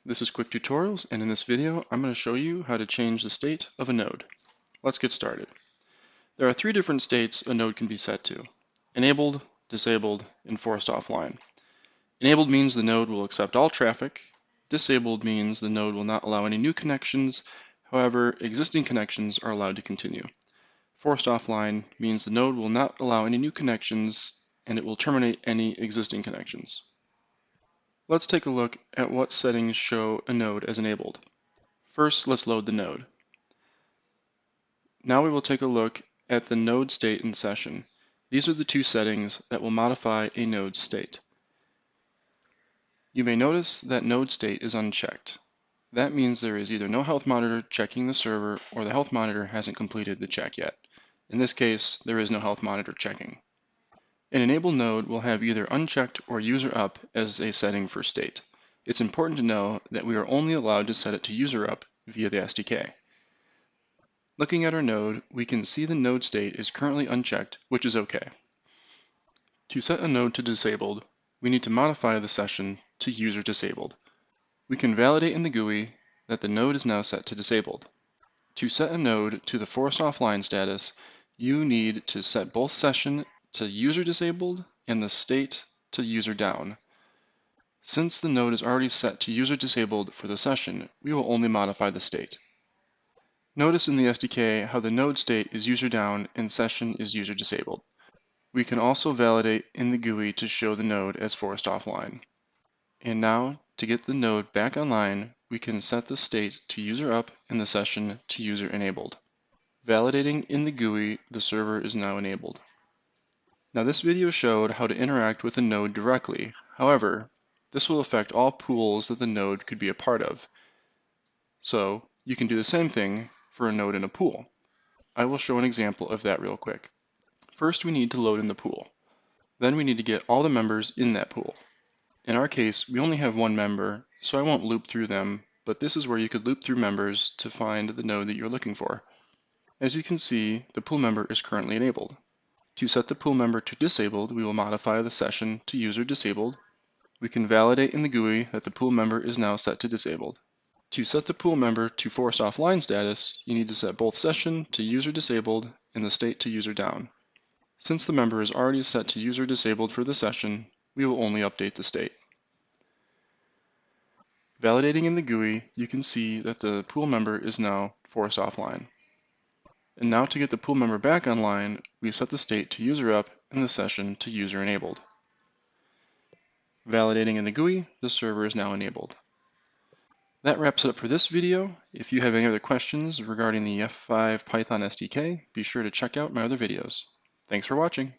this is Quick Tutorials, and in this video I'm going to show you how to change the state of a node. Let's get started. There are three different states a node can be set to: enabled, disabled, and forced offline. Enabled means the node will accept all traffic. Disabled means the node will not allow any new connections, however, existing connections are allowed to continue. Forced offline means the node will not allow any new connections and it will terminate any existing connections. Let's take a look at what settings show a node as enabled. First, let's load the node. Now we will take a look at the node state and session. These are the two settings that will modify a node state. You may notice that node state is unchecked. That means there is either no health monitor checking the server or the health monitor hasn't completed the check yet. In this case, there is no health monitor checking. An enabled node will have either unchecked or user up as a setting for state. It's important to know that we are only allowed to set it to user up via the SDK. Looking at our node, we can see the node state is currently unchecked, which is okay. To set a node to disabled, we need to modify the session to user disabled. We can validate in the GUI that the node is now set to disabled. To set a node to the forced offline status, you need to set both session to user disabled and the state to user down. Since the node is already set to user disabled for the session, we will only modify the state. Notice in the SDK how the node state is user down and session is user disabled. We can also validate in the GUI to show the node as forced offline. And now, to get the node back online, we can set the state to user up and the session to user enabled. Validating in the GUI, the server is now enabled. Now this video showed how to interact with a node directly. However, this will affect all pools that the node could be a part of. So you can do the same thing for a node in a pool. I will show an example of that real quick. First, we need to load in the pool. Then we need to get all the members in that pool. In our case, we only have one member, so I won't loop through them, but this is where you could loop through members to find the node that you're looking for. As you can see, the pool member is currently enabled. To set the pool member to disabled, we will modify the session to user disabled. We can validate in the GUI that the pool member is now set to disabled. To set the pool member to forced offline status, you need to set both session to user disabled and the state to user down. Since the member is already set to user disabled for the session, we will only update the state. Validating in the GUI, you can see that the pool member is now forced offline. And now to get the pool member back online, we set the state to user up and the session to user enabled. Validating in the GUI, the server is now enabled. That wraps it up for this video. If you have any other questions regarding the F5 Python SDK, be sure to check out my other videos. Thanks for watching.